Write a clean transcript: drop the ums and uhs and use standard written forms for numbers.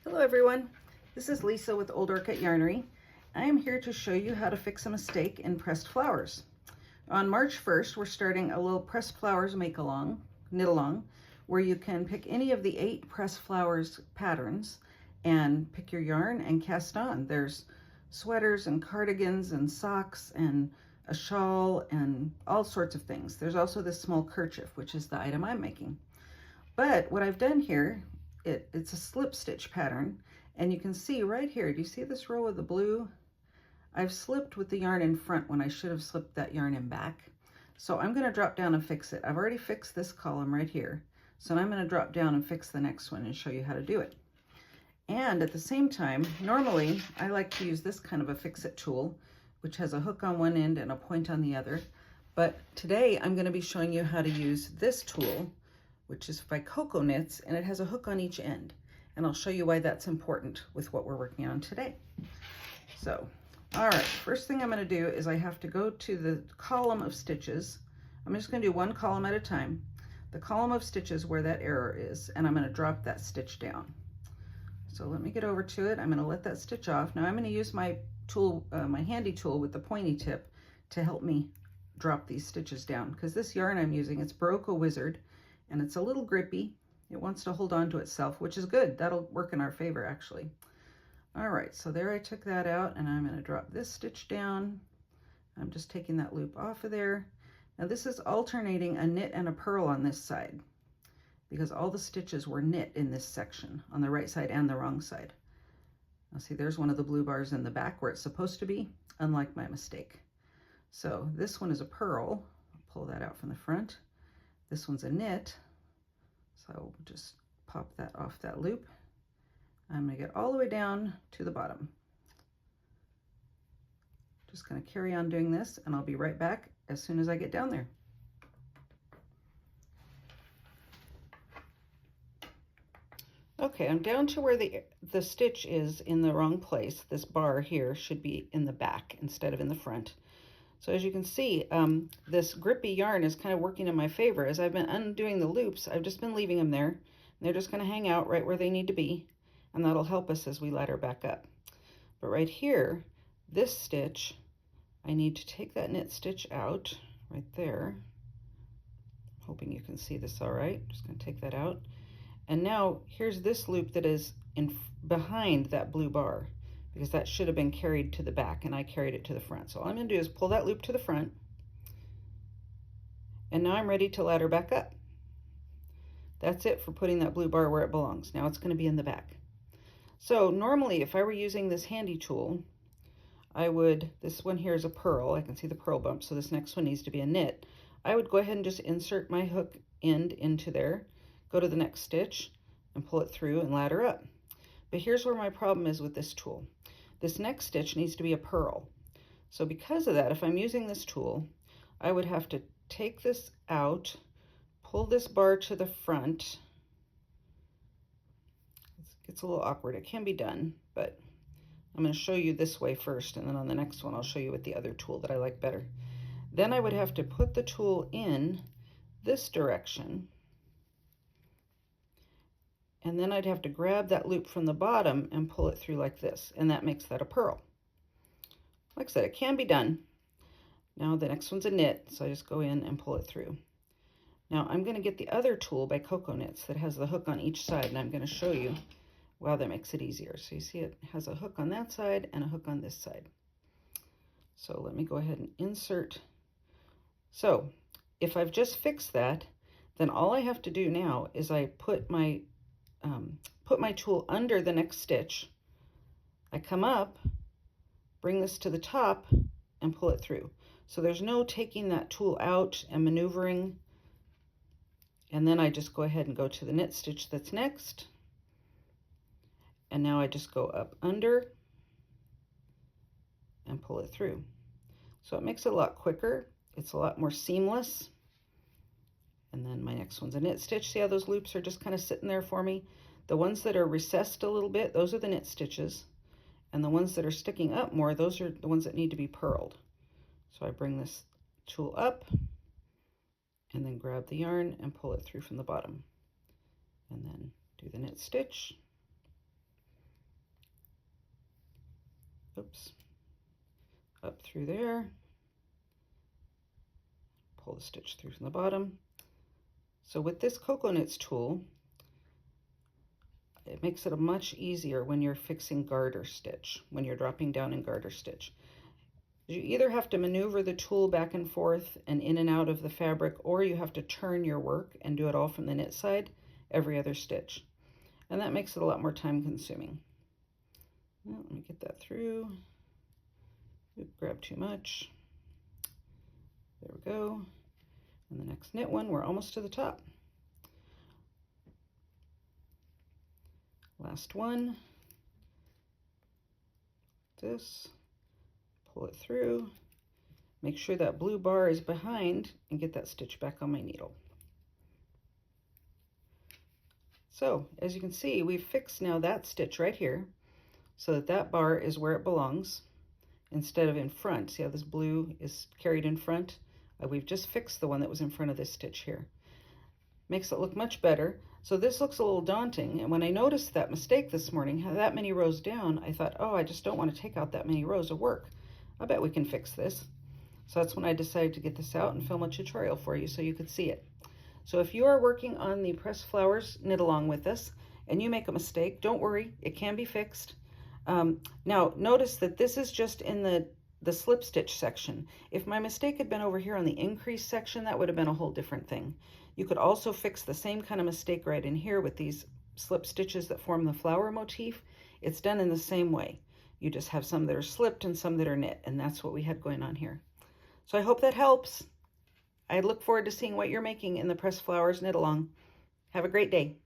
Hello everyone, this is Lisa with Old Orchid Yarnery. I am here to show you how to fix a mistake in pressed flowers. On March 1st, we're starting a little pressed flowers knit along, where you can pick any of the 8 pressed flowers patterns and pick your yarn and cast on. There's sweaters and cardigans and socks and a shawl and all sorts of things. There's also this small kerchief, which is the item I'm making. But what I've done here, it's a slip stitch pattern, and you can see right here, do you see this row of the blue? I've slipped with the yarn in front when I should have slipped that yarn in back. So I'm going to drop down and fix it. I've already fixed this column right here. So I'm going to drop down and fix the next one and show you how to do it. And at the same time, normally I like to use this kind of a fix-it tool, which has a hook on one end and a point on the other. But today I'm going to be showing you how to use this tool, which is by Coco Knits, and it has a hook on each end. And I'll show you why that's important with what we're working on today. So, all right, first thing I'm gonna do is I have to go to the column of stitches. I'm just gonna do one column at a time. The column of stitches where that error is, and I'm gonna drop that stitch down. So let me get over to it. I'm gonna let that stitch off. Now I'm gonna use my tool, my handy tool with the pointy tip to help me drop these stitches down, because this yarn I'm using, it's Coco Wizard, and it's a little grippy. It wants to hold on to itself, which is good. That'll work in our favor, actually. All right, so there I took that out, and I'm gonna drop this stitch down. I'm just taking that loop off of there. Now this is alternating a knit and a purl on this side, because all the stitches were knit in this section, on the right side and the wrong side. Now see, there's one of the blue bars in the back where it's supposed to be, unlike my mistake. So this one is a purl. I'll pull that out from the front. This one's a knit, so we'll just pop that off that loop. I'm gonna get all the way down to the bottom. Just gonna carry on doing this, and I'll be right back as soon as I get down there. Okay, I'm down to where the stitch is in the wrong place. This bar here should be in the back instead of in the front. So as you can see, this grippy yarn is kind of working in my favor. As I've been undoing the loops, I've just been leaving them there. And they're just going to hang out right where they need to be, and that'll help us as we ladder back up. But right here, this stitch, I need to take that knit stitch out right there. Hoping you can see this all right. Just going to take that out. And now here's this loop that is behind that blue bar, because that should have been carried to the back, and I carried it to the front. So all I'm gonna do is pull that loop to the front, and now I'm ready to ladder back up. That's it for putting that blue bar where it belongs. Now it's gonna be in the back. So normally, if I were using this handy tool, this one here is a purl. I can see the purl bump, so this next one needs to be a knit. I would go ahead and just insert my hook end into there, go to the next stitch, and pull it through and ladder up. But here's where my problem is with this tool. This next stitch needs to be a purl. So because of that, if I'm using this tool, I would have to take this out, pull this bar to the front. It's a little awkward. It can be done, but I'm going to show you this way first, and then on the next one I'll show you with the other tool that I like better. Then I would have to put the tool in this direction, and then I'd have to grab that loop from the bottom and pull it through like this, and that makes that a purl. Like I said, it can be done. Now the next one's a knit, so I just go in and pull it through. Now I'm going to get the other tool by Coco Knits that has the hook on each side, and I'm going to show you how that makes it easier. So you see it has a hook on that side and a hook on this side. So let me go ahead and insert. So if I've just fixed that, then all I have to do now is I put my tool under the next stitch. I come up, bring this to the top, and pull it through. So there's no taking that tool out and maneuvering. And then I just go ahead and go to the knit stitch that's next. And now I just go up under and pull it through. So it makes it a lot quicker. It's a lot more seamless. And then my next one's a knit stitch. See how those loops are just kind of sitting there for me? The ones that are recessed a little bit, those are the knit stitches. And the ones that are sticking up more, those are the ones that need to be purled. So I bring this tool up and then grab the yarn and pull it through from the bottom. And then do the knit stitch. oops, up through there, pull the stitch through from the bottom. So with this Coco Knits tool, it makes it much easier when you're fixing garter stitch, when you're dropping down in garter stitch. You either have to maneuver the tool back and forth and in and out of the fabric, or you have to turn your work and do it all from the knit side every other stitch. And that makes it a lot more time consuming. Well, let me get that through. Oop, grab too much. There we go. And the next knit one, we're almost to the top. Last one. This. Pull it through. Make sure that blue bar is behind and get that stitch back on my needle. So, as you can see, we've fixed now that stitch right here so that that bar is where it belongs instead of in front. See how this blue is carried in front? We've just fixed the one that was in front of this stitch here. Makes it look much better. So this looks a little daunting, and when I noticed that mistake this morning, that many rows down, I thought, oh, I just don't want to take out that many rows of work. I bet we can fix this. So that's when I decided to get this out and film a tutorial for you so you could see it. So if you are working on the pressed flowers knit along with us and you make a mistake, don't worry, it can be fixed. Now notice that this is just in the slip stitch section. If my mistake had been over here on the increase section, that would have been a whole different thing. You could also fix the same kind of mistake right in here with these slip stitches that form the flower motif. It's done in the same way. You just have some that are slipped and some that are knit, and that's what we had going on here. So I hope that helps. I look forward to seeing what you're making in the pressed flowers knit along. Have a great day.